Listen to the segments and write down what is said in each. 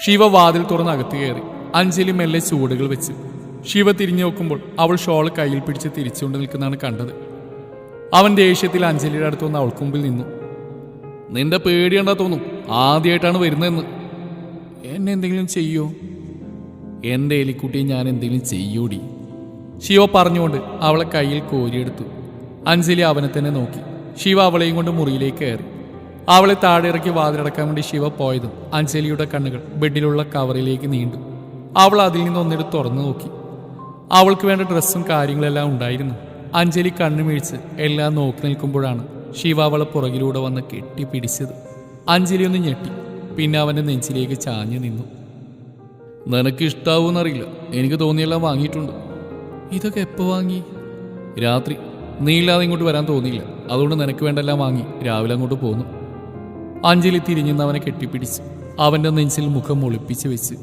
ശിവ വാതിൽ തുറന്ന് അകത്ത് കയറി. അഞ്ജലി മെല്ലെ ചൂടുകൾ വെച്ചു. ശിവ തിരിഞ്ഞു നോക്കുമ്പോൾ അവൾ ഷോൾ കയ്യിൽ പിടിച്ച് തിരിച്ചുകൊണ്ട് നിൽക്കുന്നതാണ് കണ്ടത്. അവൻ ദേഷ്യത്തിൽ അഞ്ജലിയുടെ അടുത്തുനിന്ന് അവൾക്ക് മുമ്പിൽ നിന്നു. നിന്റെ പേടിയണ്ടാ തോന്നും, ആദ്യമായിട്ടാണ് വരുന്നതെന്ന്. എന്നെ എന്തെങ്കിലും ചെയ്യോ? എൻ്റെ എലിക്കുട്ടിയെ ഞാൻ എന്തെങ്കിലും ചെയ്യൂടി, ശിവ പറഞ്ഞുകൊണ്ട് അവളെ കയ്യിൽ കോരിയെടുത്തു. അഞ്ജലി അവനെ തന്നെ നോക്കി. ശിവ അവളെയും കൊണ്ട് മുറിയിലേക്ക് കയറി. അവളെ താഴെ ഇറക്കി വാതിലടക്കാൻ വേണ്ടി ശിവ പോയതും അഞ്ജലിയുടെ കണ്ണുകൾ ബെഡിലുള്ള കവറിലേക്ക് നീണ്ടു. അവൾ അതിൽ നിന്ന് ഒന്നിട്ട് തുറന്നു നോക്കി. അവൾക്ക് വേണ്ട ഡ്രസ്സും കാര്യങ്ങളെല്ലാം ഉണ്ടായിരുന്നു. അഞ്ജലി കണ്ണുമിഴിച്ച് എല്ലാം നോക്കി നിൽക്കുമ്പോഴാണ് ശിവ അവളെ പുറകിലൂടെ വന്ന് കെട്ടിപ്പിടിച്ചത്. അഞ്ജലി ഒന്ന് ഞെട്ടി. പിന്നെ അവൻ്റെ നെഞ്ചിലേക്ക് ചാഞ്ഞു നിന്നു. നിനക്ക് ഇഷ്ടാവൂന്നറിയില്ല, എനിക്ക് തോന്നിയെല്ലാം വാങ്ങിയിട്ടുണ്ട്. ഇതൊക്കെ എപ്പോൾ വാങ്ങി? രാത്രി. നീ ഇല്ലാതെ ഇങ്ങോട്ട് വരാൻ തോന്നിയില്ല, അതുകൊണ്ട് നിനക്ക് വേണ്ടെല്ലാം വാങ്ങി രാവിലെ അങ്ങോട്ട് പോന്നു. അഞ്ജലി തിരിഞ്ഞെന്ന് അവനെ കെട്ടിപ്പിടിച്ച് അവൻ്റെ നെഞ്ചിൽ മുഖം ഒളിപ്പിച്ച് വെച്ച്.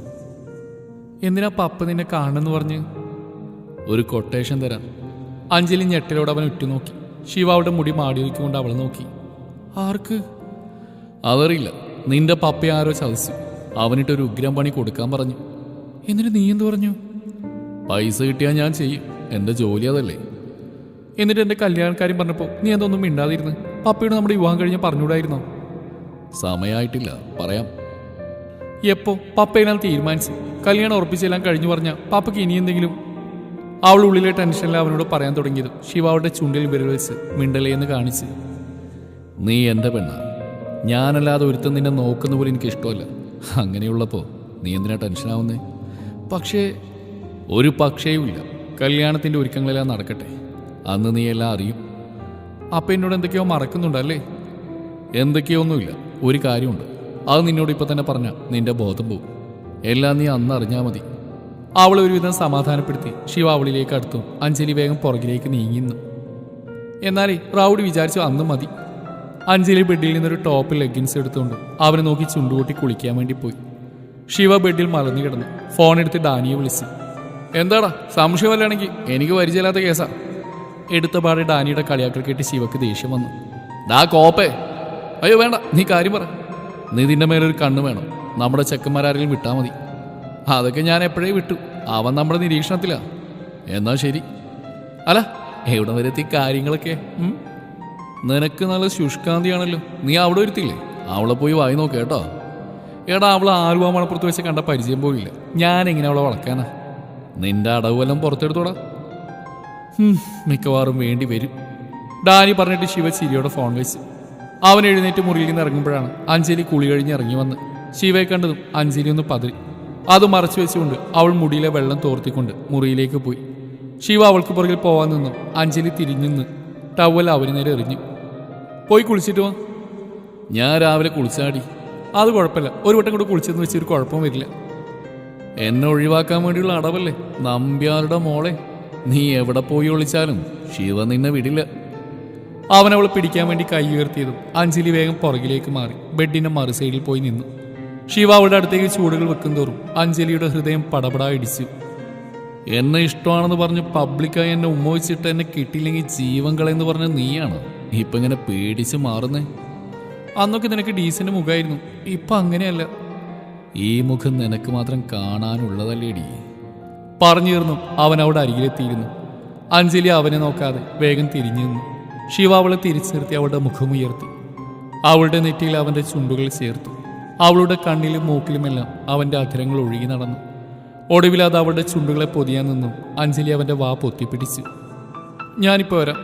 എന്തിനാ പപ്പ നിന്നെ കാണുമെന്ന് പറഞ്ഞ്? ഒരു കൊട്ടേഷൻ തരാൻ. അഞ്ജലി ഞെട്ടലോട് അവൻ ഉറ്റുനോക്കി. ശിവ അവളുടെ മുടി മാടി വയ്ക്കൊണ്ട് അവളെ നോക്കി. ആർക്ക്? അതറിയില്ല, നിന്റെ പപ്പയെ ആരോ ചതിച്ചു. അവനിട്ടൊരു ഉഗ്രം പണി കൊടുക്കാൻ പറഞ്ഞു. എന്നിട്ട് നീ എന്ത് പറഞ്ഞു? പൈസ കിട്ടിയാൽ ഞാൻ ചെയ്യും, എൻ്റെ ജോലി അതല്ലേ. എന്നിട്ട് എൻ്റെ കല്യാണക്കാര്യം പറഞ്ഞപ്പോൾ നീ എന്തൊന്നും മിണ്ടാതിരുന്ന്? പപ്പയോട് നമ്മുടെ വിവാഹം കഴിഞ്ഞ് പറഞ്ഞുകൂടായിരുന്നോ? സമയമായിട്ടില്ല, പറയാം. എപ്പോ? പപ്പയെല്ലാം തീരുമാനിച്ചു. കല്യാണം ഉറപ്പിച്ചെല്ലാം കഴിഞ്ഞു പറഞ്ഞാൽ പപ്പയ്ക്ക് ഇനി എന്തെങ്കിലും? അവൾ ഉള്ളിലെ ടെൻഷനിൽ അവനോട് പറയാൻ തുടങ്ങിയത് ശിവ അവളുടെ ചുണ്ടിൽ വിരൽ വെച്ച് മിണ്ടലേന്ന് കാണിച്ച്. നീ എൻ്റെ പെണ്ണ, ഞാനല്ലാതെ ഒരുത്തം നിന്നെ നോക്കുന്ന പോലെ എനിക്ക് ഇഷ്ടമല്ല. അങ്ങനെയുള്ളപ്പോൾ നീ എന്തിനാ ടെൻഷനാവുന്നേ? പക്ഷേ ഒരു പക്ഷേയുമില്ല. കല്യാണത്തിൻ്റെ ഒരുക്കങ്ങളെല്ലാം നടക്കട്ടെ, അന്ന് നീ എല്ലാം അറിയും. അപ്പം എന്നോട് എന്തൊക്കെയോ മറക്കുന്നുണ്ടല്ലേ? എന്തൊക്കെയൊന്നുമില്ല, ഒരു കാര്യമുണ്ട്. അത് നിന്നോട് ഇപ്പം തന്നെ പറഞ്ഞാൽ നിന്റെ ബോധം പോവും. എല്ലാം നീ അന്ന് അറിഞ്ഞാൽ മതി. അവളെ ഒരുവിധം സമാധാനപ്പെടുത്തി ശിവ അവളിലേക്ക് അടുത്തു. അഞ്ജലി വേഗം പുറകിലേക്ക് നീങ്ങിന്നു. എന്നാലേ റൗഡി വിചാരിച്ചു അന്ന് മതി. അഞ്ജലി ബെഡിൽ നിന്നൊരു ടോപ്പ് ലെഗിൻസ് എടുത്തുകൊണ്ട് അവനെ നോക്കി ചുണ്ടുകൂട്ടി കുളിക്കാൻ വേണ്ടി പോയി. ശിവ ബെഡിൽ മലർന്നു കിടന്നു. ഫോൺ എടുത്ത് ഡാനിയെ വിളിച്ചു. എന്താടാ, സംശയമല്ലാണെങ്കിൽ എനിക്ക് പരിചയമില്ലാത്ത കേസാ. എടുത്ത പാടെ ഡാനിയുടെ കളിയാക്കൽ കേട്ട് ശിവക്ക് ദേഷ്യം വന്നു. ഡാ കോപ്പേ, അയ്യോ വേണ്ട, നീ കാര്യം പറ. നീ നിന്റെ മേലൊരു കണ്ണ് വേണം. നമ്മുടെ ചെക്കന്മാരാരെങ്കിലും വിട്ടാൽ മതി. അതൊക്കെ ഞാൻ എപ്പോഴേ വിട്ടു, അവൻ നമ്മുടെ നിരീക്ഷണത്തിലാ. എന്നാ ശരി. അല്ല, എവിടെ വരെ എത്തി കാര്യങ്ങളൊക്കെ? നിനക്ക് നല്ല ശുഷ്കാന്തിയാണല്ലോ, നീ അവിടെ വരുത്തില്ലേ? അവളെ പോയി വായി നോക്ക് കേട്ടോ. എടാ, അവളെ ആലുവ മണപ്പുറത്ത് വെച്ച് കണ്ട പരിചയം പോയില്ല. ഞാൻ എങ്ങനെ അവളെ വളക്കാനാ? നിന്റെ അടവ് വല്ലതും പുറത്തെടുത്തോടാ. മിക്കവാറും വേണ്ടി വരും. ഡാനി പറഞ്ഞിട്ട് ശിവ ചിരിയോടെ ഫോൺ വെച്ച്. അവൻ എഴുന്നേറ്റ് മുറിയിൽ നിന്ന് ഇറങ്ങുമ്പോഴാണ് അഞ്ജലി കുളി കഴിഞ്ഞ് ഇറങ്ങി വന്ന്. ശിവയെ കണ്ടതും അഞ്ജലി ഒന്ന് പതറി. അത് മറച്ചു വെച്ചുകൊണ്ട് അവൾ മുടിയിലെ വെള്ളം തോർത്തിക്കൊണ്ട് മുറിയിലേക്ക് പോയി. ശിവ അവൾക്ക് പുറകിൽ പോവാൻ നിന്നും അഞ്ജലി തിരിഞ്ഞു നിന്ന് ടവൽ അവന് നേരെ എറിഞ്ഞു. പോയി കുളിച്ചിട്ട് വാ. ഞാൻ രാവിലെ കുളിച്ചാടി. അത് കുഴപ്പമില്ല, ഒരു വട്ടം കൂടെ കുളിച്ചെന്ന് വെച്ചൊരു കുഴപ്പം വരില്ല. എന്നെ ഒഴിവാക്കാൻ വേണ്ടിയുള്ള അടവല്ലേ നമ്പ്യാരുടെ മോളെ. നീ എവിടെ പോയി ഒളിച്ചാലും ശിവ നിന്നെ വിടില്ല. അവനവളെ പിടിക്കാൻ വേണ്ടി കൈ ഉയർത്തിയതും അഞ്ജലി വേഗം പുറകിലേക്ക് മാറി ബെഡിന്റെ മറു സൈഡിൽ പോയി നിന്നു. ശിവ അവളുടെ അടുത്തേക്ക് ചൂടുകൾ വെക്കും തോറും അഞ്ജലിയുടെ ഹൃദയം പടപടാ ഇടിച്ചു. എന്നെ ഇഷ്ടമാണെന്ന് പറഞ്ഞ് പബ്ലിക്കായി എന്നെ ഉമ്മ വെച്ചിട്ട് എന്നെ കിട്ടിയില്ലെങ്കിൽ ജീവൻ കളയെന്ന് പറഞ്ഞ നീയാണ് ഇപ്പം ഇങ്ങനെ പേടിച്ച് മാറുന്നേ. അന്നൊക്കെ നിനക്ക് ഡീസന്റ് മുഖമായിരുന്നു, ഇപ്പം അങ്ങനെയല്ല. ഈ മുഖം നിനക്ക് മാത്രം കാണാനുള്ളതല്ലേടി. പറഞ്ഞു തീർന്നു അവൻ അവിടെ അരികിലെത്തിയിരുന്നു. അഞ്ജലി അവനെ നോക്കാതെ വേഗം തിരിഞ്ഞു നിന്നു. ശിവ അവളെ തിരിച്ചു നിർത്തി അവളുടെ മുഖമുയർത്തി. അവളുടെ നെറ്റിയിൽ അവൻ്റെ ചുണ്ടുകൾ ചേർത്തു. അവളുടെ കണ്ണിലും മൂക്കിലുമെല്ലാം അവൻ്റെ അധരങ്ങൾ ഒഴുകി നടന്നു. ഒടുവിൽ അത് അവളുടെ ചുണ്ടുകളെ പൊതിയാൻ നിന്നും അഞ്ജലി അവൻ്റെ വാ പൊത്തിപ്പിടിച്ചു. ഞാനിപ്പോൾ വരാം.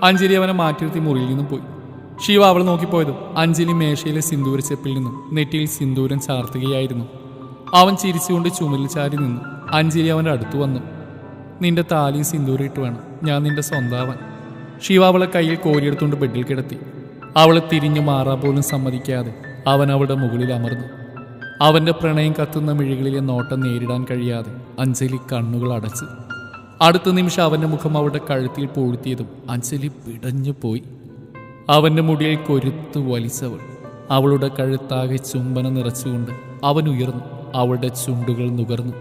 അഞ്ജലി അവനെ മാറ്റി നിർത്തി മുറിയിൽ നിന്നും പോയി. ശിവ അവൾ നോക്കിപ്പോയതും അഞ്ജലി മേശയിലെ സിന്ദൂര ചെപ്പിൽ നിന്നും നെറ്റിയിൽ സിന്ദൂരം ചാർത്തുകയായിരുന്നു. അവൻ ചിരിച്ചുകൊണ്ട് ചുമലിൽ ചാരി നിന്നു. അഞ്ജലി അവൻ്റെ അടുത്ത് വന്നു. നിന്റെ താലിയും സിന്ദൂരം ഇട്ട് വേണം ഞാൻ നിന്റെ സ്വന്തമാവാൻ. ശിവ അവളെ കയ്യിൽ കോരിയെടുത്തുകൊണ്ട് ബെഡിൽ കിടത്തി. അവളെ തിരിഞ്ഞു മാറാൻ പോലും സമ്മതിക്കാതെ അവൻ അവളുടെ മുകളിൽ അമർന്നു. അവൻ്റെ പ്രണയം കത്തുന്ന മിഴികളിലെ നോട്ടം നേരിടാൻ കഴിയാതെ അഞ്ജലി കണ്ണുകൾ അടച്ചു. അടുത്ത നിമിഷം അവൻ്റെ മുഖം അവളുടെ കഴുത്തിൽ പൂഴ്ത്തിയതും അഞ്ജലി പിടഞ്ഞു പോയി. അവൻ്റെ മുടിയിൽ കൊരുത്തു വലിച്ചവൾ അവളുടെ കഴുത്താകെ ചുംബനം നിറച്ചുകൊണ്ട് അവൻ ഉയർന്നു. അവളുടെ ചുണ്ടുകൾ നുകർന്നു.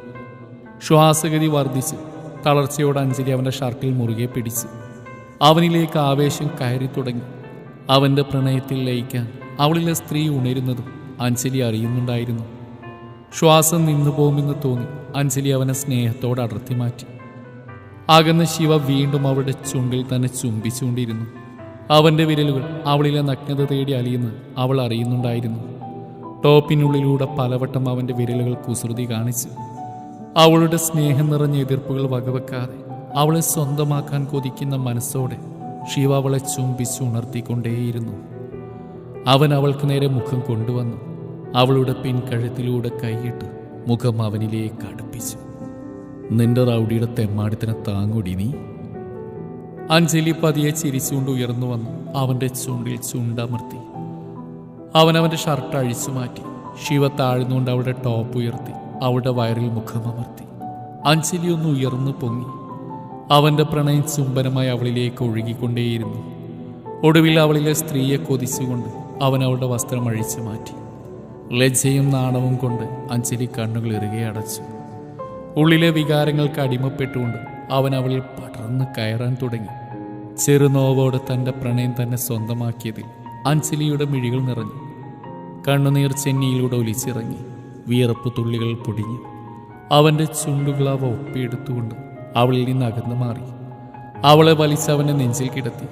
ശ്വാസഗതി വർദ്ധിച്ച് തളർച്ചയോടെ അഞ്ജലി അവൻ്റെ ഷർട്ടിൽ മുറുകെ പിടിച്ചു. അവനിലേക്ക് ആവേശം കയറി തുടങ്ങി. അവൻ്റെ പ്രണയത്തിൽ ലയിക്കാൻ അവളിലെ സ്ത്രീ ഉണരുന്നതും അഞ്ജലി അറിയുന്നുണ്ടായിരുന്നു. ശ്വാസം നിന്നു പോകുമെന്ന് തോന്നി അഞ്ജലി അവനെ സ്നേഹത്തോടെ അടർത്തി മാറ്റി. അകന്ന് ശിവ വീണ്ടും അവളുടെ ചുണ്ടിൽ തന്നെ ചുംബിച്ചുകൊണ്ടിരുന്നു. അവൻ്റെ വിരലുകൾ അവളിലെ നഗ്നത തേടി അലിയുന്നു അവൾ അറിയുന്നുണ്ടായിരുന്നു. ടോപ്പിനുള്ളിലൂടെ പലവട്ടം അവൻ്റെ വിരലുകൾ കുസൃതി കാണിച്ചു. അവളുടെ സ്നേഹം നിറഞ്ഞ എതിർപ്പുകൾ വകവെക്കാതെ അവളെ സ്വന്തമാക്കാൻ കൊതിക്കുന്ന മനസ്സോടെ ശിവ അവളെ ചുംബിച്ചുണർത്തിക്കൊണ്ടേയിരുന്നു. അവൻ അവൾക്ക് നേരെ മുഖം കൊണ്ടുവന്നു. അവളുടെ പിൻകഴുത്തിലൂടെ കൈയിട്ട് മുഖം അവനിലേക്ക് അടുപ്പിച്ചു. നിന്റെ റൗഡിയുടെ തെമ്മാടിത്തനെ താങ്ങൂടി നീ. അഞ്ജലി പതിയെ ചിരിച്ചുകൊണ്ട് ഉയർന്നു വന്നു അവൻ്റെ ചുണ്ടിൽ ചുണ്ടമർത്തി. അവനവൻ്റെ ഷർട്ട് അഴിച്ചു മാറ്റി. ശിവ താഴ്ന്നുകൊണ്ട് അവളുടെ ടോപ്പ് ഉയർത്തി അവളുടെ വയറിൽ മുഖമമർത്തി. അഞ്ജലി ഒന്ന് ഉയർന്നു പൊങ്ങി. അവൻ്റെ പ്രണയം ചുംബനമായി അവളിലേക്ക് ഒഴുകിക്കൊണ്ടേയിരുന്നു. ഒടുവിൽ അവളിലെ സ്ത്രീയെ കൊതിച്ചുകൊണ്ട് അവൻ അവളുടെ വസ്ത്രം അഴിച്ചു മാറ്റി. ലജ്ജയും നാണവും കൊണ്ട് അഞ്ജലി കണ്ണുകൾ ഇറുകെ അടച്ചു. ഉള്ളിലെ വികാരങ്ങൾക്ക് അടിമപ്പെട്ടുകൊണ്ട് അവൻ അവളിൽ പടർന്ന് കയറാൻ തുടങ്ങി. ചെറുനോവോടെ തൻ്റെ പ്രണയം തന്നെ സ്വന്തമാക്കിയതിൽ അഞ്ജലിയുടെ മിഴികൾ നിറഞ്ഞു. കണ്ണുനീർ ചെന്നിയിലൂടെ ഒലിച്ചിറങ്ങി. വിയർപ്പ് തുള്ളികൾ പൊടിഞ്ഞു. അവൻ്റെ ചുണ്ടുകൾ അവ ഒപ്പിയെടുത്തുകൊണ്ട് അവളിൽ നിന്ന് അകന്നു മാറി. അവളെ വലിച്ച് അവനെ നെഞ്ചിൽ കിടത്തി.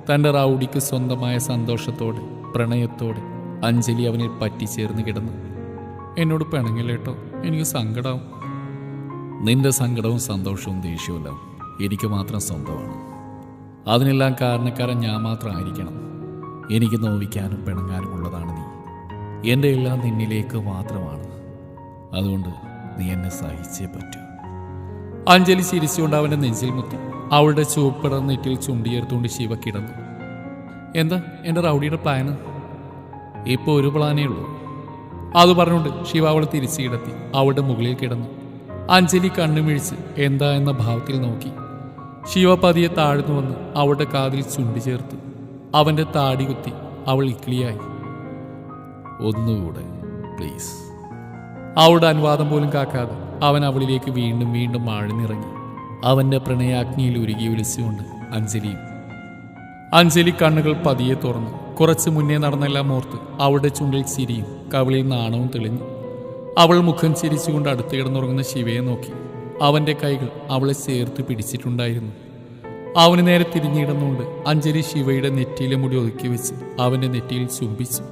തൻ്റെ റൗഡിക്ക് സ്വന്തമായ സന്തോഷത്തോടെ പ്രണയത്തോടെ അഞ്ജലി അവനിൽ പറ്റിച്ചേർന്ന് കിടന്നു. എന്നോട് പിണങ്ങില്ലേട്ടോ, എനിക്ക് സങ്കടമാവും. നിന്റെ സങ്കടവും സന്തോഷവും ദേഷ്യവുമെല്ലാം എനിക്ക് മാത്രം സ്വന്തമാണ്. അതിനെല്ലാം കാരണക്കാരൻ ഞാൻ മാത്രമായിരിക്കണം. എനിക്ക് നോവിക്കാനും പിണങ്ങാനും ഉള്ളതാണ് നീ. എൻ്റെ എല്ലാം നിന്നിലേക്ക് മാത്രമാണ്. അതുകൊണ്ട് നീ എന്നെ സഹിച്ചേ പറ്റൂ. അഞ്ജലി ചിരിച്ചുകൊണ്ട് അവൻ്റെ നെഞ്ചിൽ മുത്തി. അവളുടെ ചുവപ്പിടർ നെറ്റിൽ ചുണ്ടിയേർത്തുകൊണ്ട് ശിവ കിടന്നു. എന്താ എൻ്റെ റൗഡിയുടെ പ്ലാന്? ഇപ്പോൾ ഒരു പ്ലാനേ ഉള്ളൂ. അത് പറഞ്ഞുകൊണ്ട് ശിവ അവളെ തിരിച്ചു കിടത്തി അവളുടെ മുകളിൽ കിടന്നു. അഞ്ജലി കണ്ണുമിഴിച്ച് എന്താ എന്ന ഭാവത്തിൽ നോക്കി. ശിവ പതിയെ താഴ്ന്നു വന്ന് അവളുടെ കാതിൽ ചുണ്ടി ചേർത്തു. അവൻ്റെ താടി കുത്തി അവൾ ഇക്ലിയായി. ഒന്നുകൂടെ പ്ലീസ്. അവളുടെ അനുവാദം പോലും കാക്കാതെ അവൻ അവളിലേക്ക് വീണ്ടും വീണ്ടും ആഴ്ന്നിറങ്ങി. അവൻ്റെ പ്രണയാഗ്നിയിൽ ഉരുകി ഒലിച്ചുകൊണ്ട് അഞ്ജലി കണ്ണുകൾ പതിയെ തുറന്നു. കുറച്ച് മുന്നേ നടന്നെല്ലാം ഓർത്ത് അവളുടെ ചുണ്ടിൽ ചിരിയും കവിളിൽ നാണവും തെളിഞ്ഞു. അവൾ മുഖം ചിരിച്ചുകൊണ്ട് അടുത്ത് കിടന്നുറങ്ങുന്ന ശിവയെ നോക്കി. അവൻ്റെ കൈകൾ അവളെ ചേർത്ത് പിടിച്ചിട്ടുണ്ടായിരുന്നു. അവന് നേരെ തിരിഞ്ഞിടന്നുകൊണ്ട് അഞ്ജലി ശിവയുടെ നെറ്റിയിലെ മുടി ഒതുക്കി വെച്ച് അവൻ്റെ നെറ്റിയിൽ ചുംബിച്ചു.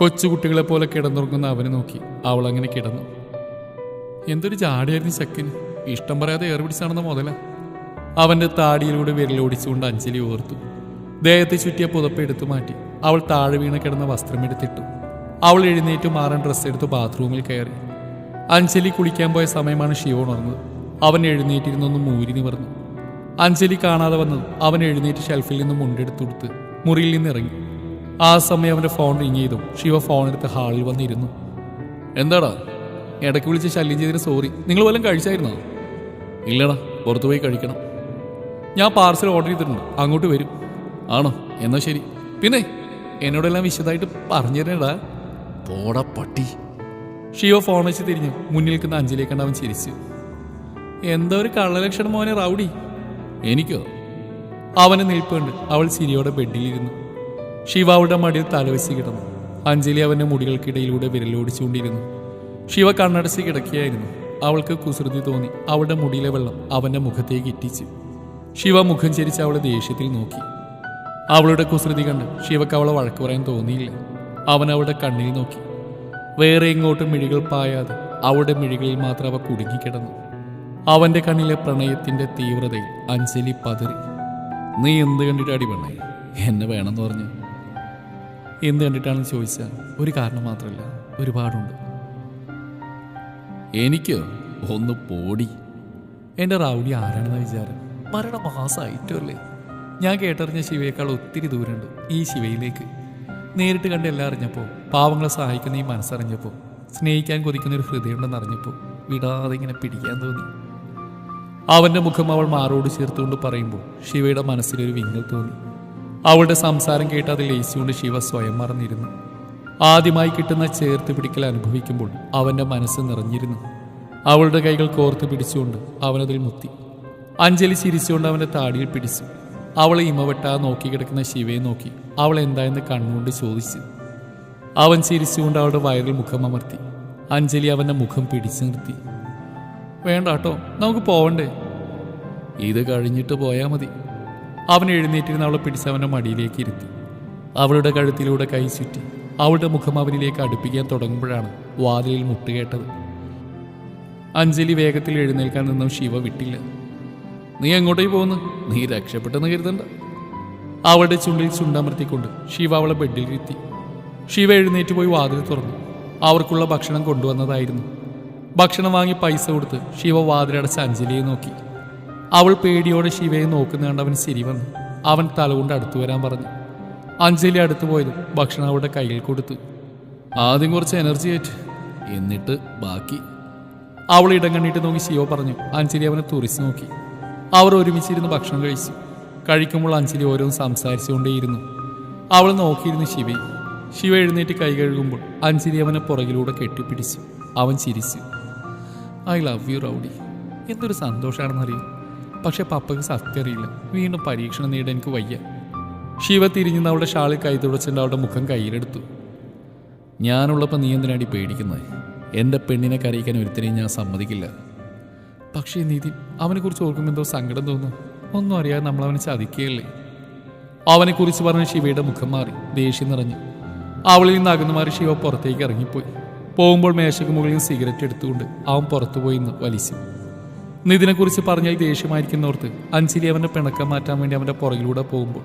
കൊച്ചുകുട്ടികളെ പോലെ കിടന്നുറങ്ങുന്ന അവനെ നോക്കി അവൾ അങ്ങനെ കിടന്നു. എന്തൊരു ജാടിയായിരുന്നു ചക്കന്. ഇഷ്ടം പറയാതെ ഏർപിടിച്ച് നടന്ന മുതല. അവൻ്റെ താടിയിലൂടെ വിരലോടിച്ചുകൊണ്ട് അഞ്ജലി ഓർത്തു. ദേഹത്തെ ചുറ്റിയ പുതപ്പ് എടുത്തു മാറ്റി അവൾ താഴെ വീണ് കിടന്ന വസ്ത്രം എടുത്തിട്ടു. അവൾ എഴുന്നേറ്റ് മാറാൻ ഡ്രസ്സ് എടുത്ത് ബാത്റൂമിൽ കയറി. അഞ്ജലി കുളിക്കാൻ പോയ സമയമാണ് ശിവ ഉണർന്നത്. അവൻ എഴുന്നേറ്റിരുന്നൊന്ന് മൂരി നിവർന്നു. അഞ്ജലി കാണാതെ വന്നത് അവൻ എഴുന്നേറ്റ് ഷെൽഫിൽ നിന്ന് മുണ്ടെടുത്തുകൊടുത്ത് മുറിയിൽ നിന്ന് ഇറങ്ങി. ആ സമയം അവൻ്റെ ഫോൺ റിങ് ചെയ്തും ശിവ ഫോൺ എടുത്ത് ഹാളിൽ വന്നിരുന്നു. എന്താടാ, ഇടയ്ക്ക് വിളിച്ച് ശല്യം ചെയ്തതിന് സോറി. നിങ്ങൾ വല്ലതും കഴിച്ചായിരുന്നോ? ഇല്ലടാ, പുറത്തു പോയി കഴിക്കണം. ഞാൻ പാർസൽ ഓർഡർ ചെയ്തിട്ടുണ്ട്, അങ്ങോട്ട് വരും. ആണോ? എന്നാൽ ശരി. പിന്നെ എന്നോടെല്ലാം വിശദമായിട്ട് പറഞ്ഞു തരണേടാ. പോടാ പട്ടി. ശിവ ഫോൺ വെച്ച് തിരിഞ്ഞു മുന്നിൽ നിൽക്കുന്ന അഞ്ജലിയെ കണ്ട് അവൻ ചിരിച്ചു. എന്താ ഒരു കള്ളലക്ഷണം മോനെ റൗഡി. എനിക്കോ? അവനെ നിൽപ്പുണ്ട്. അവൾ ചിരിയോടെ ബെഡിലിരുന്നു. ശിവ അവളുടെ മടിയിൽ തലവെച്ച് കിടന്നു. അഞ്ജലി അവൻ്റെ മുടികൾക്കിടയിലൂടെ വിരലോടിച്ചുകൊണ്ടിരുന്നു. ശിവ കണ്ണടച്ച് കിടക്കുകയായിരുന്നു. അവൾക്ക് കുസൃതി തോന്നി. അവളുടെ മുടിയിലെ വെള്ളം അവൻ്റെ മുഖത്തേക്ക് ഇറ്റിച്ചു. ശിവ മുഖം ചരിച്ച് അവളെ ദേഷ്യത്തിൽ നോക്കി. അവളുടെ കുസൃതി കണ്ട് ശിവക്ക് അവളെ വഴക്ക് പറയാൻ തോന്നിയില്ല. അവൻ അവളുടെ കണ്ണിൽ നോക്കി. വേറെ എങ്ങോട്ടും മിഴികൾ പായാതെ അവളുടെ മിഴികളിൽ മാത്രം അവ കുടുങ്ങിക്കിടന്നു. അവൻ്റെ കണ്ണിലെ പ്രണയത്തിൻ്റെ തീവ്രതയിൽ അഞ്ജലി പതറി. നീ എന്ത് കണ്ടിട്ട് അടിപെണ്ണേ? എന്നെ വേണമെന്ന് പറഞ്ഞു. എന്ത് കണ്ടിട്ടാണെന്ന് ചോദിച്ചാൽ ഒരു കാരണം മാത്രമല്ല, ഒരുപാടുണ്ട്. എനിക്ക് ഒന്ന് പോടി. എൻ്റെ റൗഡി ആരാണെന്ന വിചാരം? മരണ മാസമായിട്ടല്ലേ. ഞാൻ കേട്ടറിഞ്ഞ ശിവയേക്കാൾ ഒത്തിരി ദൂരമുണ്ട് ഈ ശിവയിലേക്ക്. നേരിട്ട് കണ്ട് എല്ലാം അറിഞ്ഞപ്പോൾ, പാവങ്ങളെ സഹായിക്കുന്ന ഈ മനസ്സറിഞ്ഞപ്പോൾ, സ്നേഹിക്കാൻ കൊതിക്കുന്നൊരു ഹൃദയമുണ്ടെന്ന് അറിഞ്ഞപ്പോൾ വിടാതെ ഇങ്ങനെ പിടിക്കാൻ തോന്നി. അവൻ്റെ മുഖം അവൾ മാറോട് ചേർത്തുകൊണ്ട് പറയുമ്പോൾ ശിവയുടെ മനസ്സിലൊരു വിങ്ങൽ തോന്നി. അവളുടെ സംസാരം കേട്ട് അതിൽ ലയിച്ചുകൊണ്ട് ശിവ സ്വയം മറന്നിരുന്നു. ആദ്യമായി കിട്ടുന്ന ചേർത്ത് പിടിക്കൽ അനുഭവിക്കുമ്പോൾ അവൻ്റെ മനസ്സ് നിറഞ്ഞിരുന്നു. അവളുടെ കൈകൾ കോർത്ത് പിടിച്ചുകൊണ്ട് അവനതിൽ മുത്തി. അഞ്ജലി ചിരിച്ചുകൊണ്ട് അവൻ്റെ താടിയിൽ പിടിച്ചു. അവളെ ഇമവെട്ടാ നോക്കി കിടക്കുന്ന ശിവയെ നോക്കി അവൾ എന്തായെന്ന് കണ്ണുകൊണ്ട് ചോദിച്ചു. അവൻ ചിരിച്ചുകൊണ്ട് അവളുടെ വയറിൽ മുഖമമർത്തി. അഞ്ജലി അവൻ്റെ മുഖം പിടിച്ചു നിർത്തി. വേണ്ട കേട്ടോ, നമുക്ക് പോവണ്ടേ? ഇത് കഴിഞ്ഞിട്ട് പോയാൽ മതി. അവൻ എഴുന്നേറ്റിരുന്ന് അവളെ പിടിച്ച് അവൻ്റെ മടിയിലേക്ക് ഇരുത്തി. അവളുടെ കഴുത്തിലൂടെ കൈ ചുറ്റി അവളുടെ മുഖം അവനിലേക്ക് അടുപ്പിക്കാൻ തുടങ്ങുമ്പോഴാണ് വാതിലിൽ മുട്ടുകേട്ടത്. അഞ്ജലി വേഗത്തിൽ എഴുന്നേൽക്കാൻ നിന്നും ശിവ വിട്ടില്ല. നീ എങ്ങോട്ടേക്ക് പോകുന്നു? നീ രക്ഷപ്പെട്ടെന്ന് കരുതണ്ട. അവളുടെ ചുണ്ടിൽ ചുണ്ടമർത്തിക്കൊണ്ട് ശിവ അവളെ ബെഡിലിരുത്തി. ശിവ എഴുന്നേറ്റ് പോയി വാതിൽ തുറന്നു. അവർക്കുള്ള ഭക്ഷണം കൊണ്ടുവന്നതായിരുന്നു. ഭക്ഷണം വാങ്ങി പൈസ കൊടുത്ത് ശിവ വാതിലടച്ച് അഞ്ജലിയെ നോക്കി. അവൾ പേടിയോടെ ശിവയെ നോക്കുന്ന കണ്ട് അവൻ ശരി വന്നു. അവൻ തലകൊണ്ട് അടുത്തു വരാൻ പറഞ്ഞു. അഞ്ജലി അടുത്തു പോയതും ഭക്ഷണം അവളുടെ കയ്യിൽ കൊടുത്തു. ആദ്യം കുറച്ച് എനർജി ആയിട്ട്, എന്നിട്ട് ബാക്കി. അവൾ ഇടം കണ്ണിട്ട് നോക്കി ശിവ പറഞ്ഞു. അഞ്ജലി അവനെ തുറിച്ചു നോക്കി. അവർ ഒരുമിച്ചിരുന്ന് ഭക്ഷണം കഴിച്ചു. കഴിക്കുമ്പോൾ അഞ്ജലി ഓരോന്ന് സംസാരിച്ചുകൊണ്ടേയിരുന്നു. അവൾ നോക്കിയിരുന്നു ശിവയെ. ശിവ എഴുന്നേറ്റ് കൈ കഴുകുമ്പോൾ അഞ്ജലി അവനെ പുറകിലൂടെ കെട്ടിപ്പിടിച്ചു. അവൻ ചിരിച്ചു. I love you rowdy. എന്തൊരു സന്തോഷമാണെന്നറിയും. പക്ഷെ പപ്പയ്ക്ക് സത്യം അറിയില്ല. വീണ്ടും പരീക്ഷണം നേടാൻ എനിക്ക് വയ്യ. ശിവ തിരിഞ്ഞ് അവളുടെ ഷാളിൽ കൈ തുടച്ചിട്ട് അവളുടെ മുഖം കയ്യിലെടുത്തു. ഞാനുള്ളപ്പോൾ നീ എന്തിനാടി പേടിക്കുന്നത്? എൻ്റെ പെണ്ണിനെ കരയിക്കാൻ ഒരുത്തരെയും ഞാൻ സമ്മതിക്കില്ല. പക്ഷേ നിതിൻ, അവനെക്കുറിച്ച് ഓർക്കുമ്പോൾ എന്തോ സങ്കടം തോന്നുന്നു. ഒന്നും അറിയാതെ നമ്മളവനെ ചതിക്കുകയല്ലേ? അവനെക്കുറിച്ച് പറഞ്ഞ ശിവയുടെ മുഖം മാറി. ദേഷ്യം നിറഞ്ഞു. അവളിൽ നിന്ന് അകന്നു മാറി ശിവ പുറത്തേക്ക് ഇറങ്ങിപ്പോയി. പോകുമ്പോൾ മേശയ്ക്ക് മുകളിൽ സിഗരറ്റ് എടുത്തുകൊണ്ട് അവൻ പുറത്തുപോയി നിന്ന് വലിച്ചു. നിതിനെക്കുറിച്ച് പറഞ്ഞാൽ ദേഷ്യമായിരിക്കുന്നോർത്ത് അഞ്ജലി അവൻ്റെ പിണക്കം മാറ്റാൻ വേണ്ടി അവൻ്റെ പുറകിലൂടെ പോകുമ്പോൾ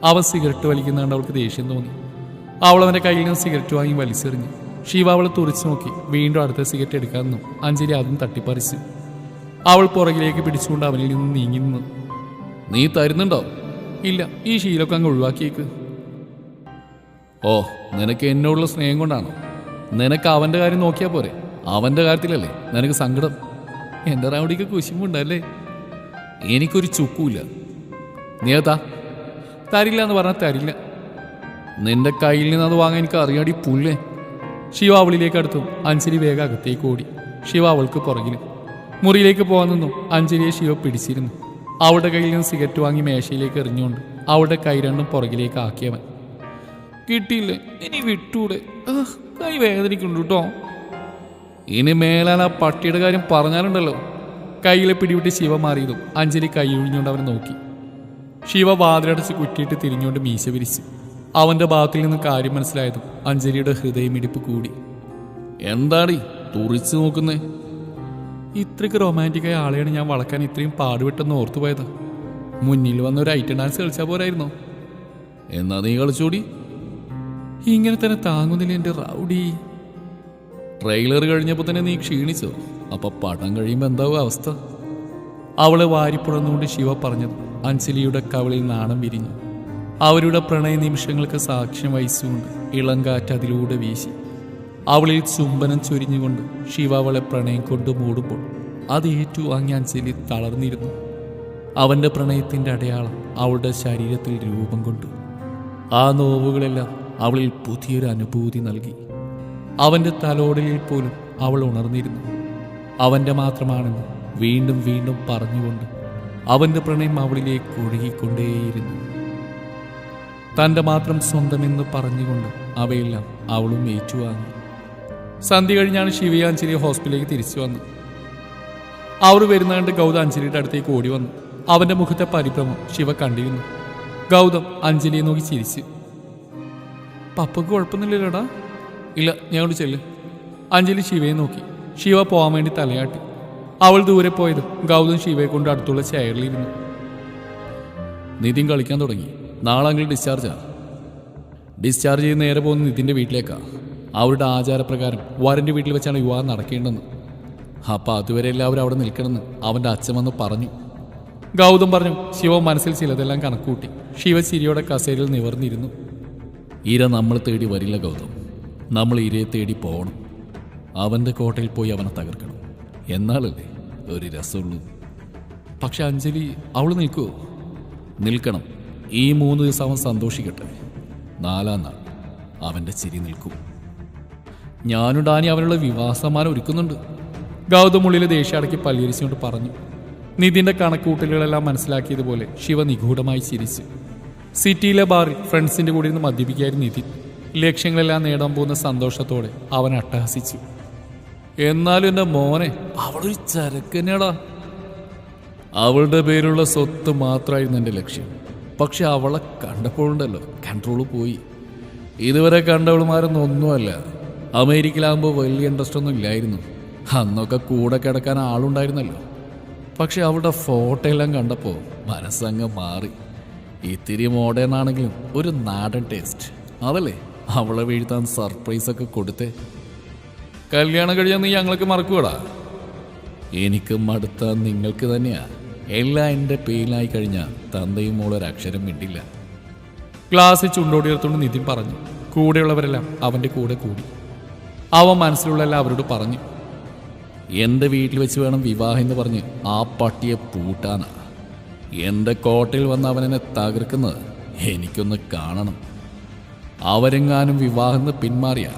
അവൻ സിഗരറ്റ് വലിക്കുന്നതുകൊണ്ട് അവൾക്ക് ദേഷ്യം തോന്നി. അവൾ അവൻ്റെ കയ്യിൽ നിന്ന് സിഗരറ്റ് വാങ്ങി വലിച്ചെറിഞ്ഞു. ശിവ അവളെ തുറിച്ചു നോക്കി. വീണ്ടും അടുത്ത സിഗരറ്റ് എടുക്കാൻ നിന്നു. അഞ്ജലി അതും തട്ടിപ്പറിച്ചു. അവൾ പുറകിലേക്ക് പിടിച്ചുകൊണ്ട് അവനിൽ നിന്ന് നീങ്ങി നിന്നു. നീ തരുന്നുണ്ടോ? ഇല്ല, ഈ ശീലമൊക്കെ അങ്ങ് ഒഴിവാക്കിയേക്ക്. ഓ, നിനക്ക് എന്നോടുള്ള സ്നേഹം കൊണ്ടാണോ? നിനക്ക് അവൻ്റെ കാര്യം നോക്കിയാൽ പോരെ? അവൻ്റെ കാര്യത്തിലല്ലേ നിനക്ക് സങ്കടം? എൻ്റെ റൗഡിക്ക് കുശുമ്പുണ്ടല്ലേ? എനിക്കൊരു ചുക്കുമില്ല. നീ ഏതാ? തരില്ല എന്ന് പറഞ്ഞാൽ തരില്ല. നിന്റെ കയ്യിൽ നിന്ന് അത് വാങ്ങാൻ എനിക്ക് അറിയാടി പുല്ലേ. ശിവ അവളിലേക്ക് അടുത്തു. അഞ്ജലി വേഗം അകത്തേക്ക് ഓടി. ശിവ അവൾക്ക് പുറകിലും. മുറിയിലേക്ക് പോകാൻ നിന്നു. അഞ്ജലിയെ ശിവ പിടിച്ചിരുന്നു. അവളുടെ കയ്യിൽ നിന്ന് സിഗരറ്റ് വാങ്ങി മേശയിലേക്ക് എറിഞ്ഞുകൊണ്ട് അവളുടെ കൈ രണ്ടും പുറകിലേക്ക് ആക്കിയവൻ. കിട്ടിയില്ലേ? ഇനി വിട്ടൂടെ? കൈ വേദനിക്കുന്നുണ്ട് കേട്ടോ. ഇനി മേലാൽ ആ പട്ടിയുടെ കാര്യം പറഞ്ഞാലുണ്ടല്ലോ. കയ്യിലെ പിടിവിട്ട് ശിവ മാറിയതും അഞ്ജലി കൈ ഒഴിഞ്ഞുകൊണ്ട് അവനെ നോക്കി. ശിവ വാതിലടച്ച് കുറ്റിയിട്ട് തിരിഞ്ഞുകൊണ്ട് മീശ വിരിച്ചു. അവൻ്റെ ഭാഗത്തിൽ നിന്ന് കാര്യം മനസ്സിലായതും അഞ്ജലിയുടെ ഹൃദയമിടിപ്പ് കൂടി. എന്താടി തുറിച്ചു നോക്കുന്നേ? ഇത്രയ്ക്ക് റൊമാൻറ്റിക്കായ ആളെയാണ് ഞാൻ വളക്കാൻ ഇത്രയും പാടുപെട്ടെന്ന് ഓർത്തുപോയത്. മുന്നിൽ വന്ന ഒരു ഐറ്റം ഡാൻസ് കളിച്ചാൽ പോരായിരുന്നോ? എന്നാ നീ കളിച്ചോടി. ഇങ്ങനെ തന്നെ താങ്ങുന്നില്ല എൻ്റെ റൗഡി. ട്രെയിലർ കഴിഞ്ഞപ്പോൾ തന്നെ നീ ക്ഷീണിച്ചോ? അപ്പൊ പടം കഴിയുമ്പോൾ എന്താവും അവസ്ഥ? അവളെ വാരിപ്പുറന്നുകൊണ്ട് ശിവ പറഞ്ഞത് അഞ്ജലിയുടെ കവളിൽ നാണം വിരിഞ്ഞു. അവരുടെ പ്രണയ നിമിഷങ്ങൾക്ക് സാക്ഷ്യം വഹിച്ചുകൊണ്ട് ഇളങ്കാറ്റ് അതിലൂടെ വീശി. അവളിൽ ചുംബനം ചൊരിഞ്ഞുകൊണ്ട് ശിവ അവളെ പ്രണയം കൊണ്ട് മൂടുമ്പോൾ അത് ഏറ്റുവാങ്ങി അഞ്ജലി തളർന്നിരുന്നു. അവൻ്റെ പ്രണയത്തിൻ്റെ അടയാളം അവളുടെ ശരീരത്തിൽ രൂപം കൊണ്ടു. ആ നോവുകളെല്ലാം അവളിൽ പുതിയൊരു അനുഭൂതി നൽകി. അവൻ്റെ തലോടലിൽ പോലും അവൾ ഉണർന്നിരുന്നു. അവൻ്റെ മാത്രമാണെന്ന് വീണ്ടും വീണ്ടും പറഞ്ഞുകൊണ്ട് അവൻ്റെ പ്രണയം അവളിലേക്ക് ഒഴുകിക്കൊണ്ടേയിരുന്നു. തൻ്റെ മാത്രം സ്വന്തമെന്ന് പറഞ്ഞുകൊണ്ട് അവയെല്ലാം അവളും ഏറ്റുവാങ്ങി. സന്ധ്യ കഴിഞ്ഞാണ് ശിവയെ അഞ്ജലി ഹോസ്പിറ്റലിലേക്ക് തിരിച്ചു വന്നത്. അവർ വരുന്ന കണ്ട് ഗൗതം അഞ്ജലിയുടെ അടുത്തേക്ക് ഓടി വന്നു. അവൻ്റെ മുഖത്തെ പരിഭ്രമം ശിവ കണ്ടിരുന്നു. ഗൗതം അഞ്ജലിയെ നോക്കി ചിരിച്ചു. പപ്പക്ക് കുഴപ്പമൊന്നുമില്ലല്ലോടാ? ഇല്ല, ഞങ്ങളോട് ചെല്ല്. അഞ്ജലി ശിവയെ നോക്കി. ശിവ പോകാൻ വേണ്ടി തലയാട്ടി. അവൾ ദൂരെ പോയത് ഗൗതം ശിവയെ കൊണ്ട് അടുത്തുള്ള ചെയറിലിരുന്നു. നിതിൻ കളിക്കാൻ തുടങ്ങി. നാളെ അങ്കിൾ ഡിസ്ചാർജ് ചെയ്ത് നേരെ പോകുന്ന നിതിൻ്റെ വീട്ടിലേക്കാണ്. അവരുടെ ആചാരപ്രകാരം വരൻ്റെ വീട്ടിൽ വെച്ചാണ് വിവാഹം നടക്കേണ്ടതെന്ന്. അപ്പം അതുവരെ എല്ലാവരും അവിടെ നിൽക്കണമെന്ന് അവൻ്റെ അച്ഛൻ വന്ന് പറഞ്ഞു. ഗൗതം പറഞ്ഞു. ശിവ മനസ്സിൽ ചിലതെല്ലാം കണക്കൂട്ടി. ശിവ ചിരിയോടെ കസേരയിൽ നിവർന്നിരുന്നു. ഇര നമ്മൾ തേടി വരില്ല ഗൗതം, നമ്മൾ ഇരയെ തേടി പോകണം. അവൻ്റെ കോട്ടയിൽ പോയി അവനെ തകർക്കണം. എന്നാലല്ലേ ഒരു രസമുള്ളൂ. പക്ഷെ അഞ്ജലി, അവൾ നിൽക്കുമോ? നിൽക്കണം. ഈ 3 ദിവസം അവൻ സന്തോഷിക്കട്ടെ. 4-ാം നാൾ അവൻ്റെ ചിരി നിൽക്കും. ഞാനും ഡാനി അവനുള്ള വിവാഹസമ്മാനം ഒരുക്കുന്നുണ്ട്. ഗൗതം ഉള്ളിലെ ദേഷ്യം അടക്കി പല്ലിരിച്ചുകൊണ്ട് പറഞ്ഞു. നിതിൻ്റെ കണക്കൂട്ടലുകളെല്ലാം മനസ്സിലാക്കിയതുപോലെ ശിവ നിഗൂഢമായി ചിരിച്ചു. സിറ്റിയിലെ ബാറിൽ ഫ്രണ്ട്സിൻ്റെ കൂടെ ഇരുന്ന് മദ്യപിക്കായിരുന്നു നിതിൻ. ലക്ഷ്യങ്ങളെല്ലാം നേടാൻ പോകുന്ന സന്തോഷത്തോടെ അവൻ അട്ടഹസിച്ചു. എന്നാലും എൻ്റെ മോനെ അവളൊരു ചരക്ക് തന്നെയാടാ. അവളുടെ പേരുള്ള സ്വത്ത് മാത്രമായിരുന്നു എൻ്റെ ലക്ഷ്യം. പക്ഷെ അവളെ കണ്ടപ്പോഴുണ്ടല്ലോ കൺട്രോള് പോയി. ഇതുവരെ കണ്ടവളുമാരൊന്നും ഒന്നുമല്ല. അമേരിക്കയിലാകുമ്പോൾ വലിയ ഇൻട്രസ്റ്റ് ഒന്നും ഇല്ലായിരുന്നു. അന്നൊക്കെ കൂടെ കിടക്കാൻ ആളുണ്ടായിരുന്നല്ലോ. പക്ഷെ അവളുടെ ഫോട്ടോ എല്ലാം കണ്ടപ്പോൾ മനസ്സങ്ങ് മാറി. ഇത്തിരി മോഡേൺ ആണെങ്കിലും ഒരു നാടൻ ടേസ്റ്റ്. അതല്ലേ അവളെ വീഴ്ത്താൻ സർപ്രൈസൊക്കെ കൊടുത്തേ. കല്യാണം കഴിഞ്ഞാൽ നീ ഞങ്ങൾക്ക് മറക്കൂടാ. എനിക്ക് മടുത്ത നിങ്ങൾക്ക് തന്നെയാ. എല്ലാം എൻ്റെ പേരിലായി കഴിഞ്ഞാൽ തന്തയും മോളൊരക്ഷരം മിണ്ടില്ല. ക്ലാസ്സിൽ ചുണ്ടോടിയെടുത്തുകൊണ്ട് നിതിൻ പറഞ്ഞു. കൂടെയുള്ളവരെല്ലാം അവൻ്റെ കൂടെ കൂടി. അവൻ മനസ്സിലുള്ളതെല്ലാം അവരോട് പറഞ്ഞു. എൻ്റെ വീട്ടിൽ വെച്ച് വേണം വിവാഹം എന്ന് പറഞ്ഞ് ആ പട്ടിയെ പൂട്ടാനാ. എൻ്റെ കോട്ടയിൽ വന്ന് അവനെന്നെ തകർക്കുന്നത് എനിക്കൊന്ന് കാണണം. അവരെങ്ങാനും വിവാഹം പിന്മാറിയ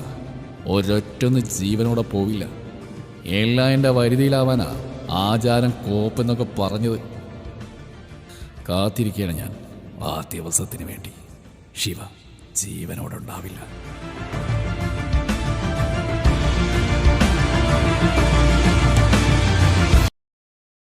ഒരൊറ്റൊന്ന് ജീവനോടെ പോവില്ല. എല്ലാം എൻ്റെ വരുതിയിലാവാനാ ആചാരം കോപ്പെന്നൊക്കെ പറഞ്ഞത്. കാത്തിരിക്കുകയാണ് ഞാൻ ആ ദിവസത്തിന് വേണ്ടി. ശിവ ജീവനോടുണ്ടാവില്ല.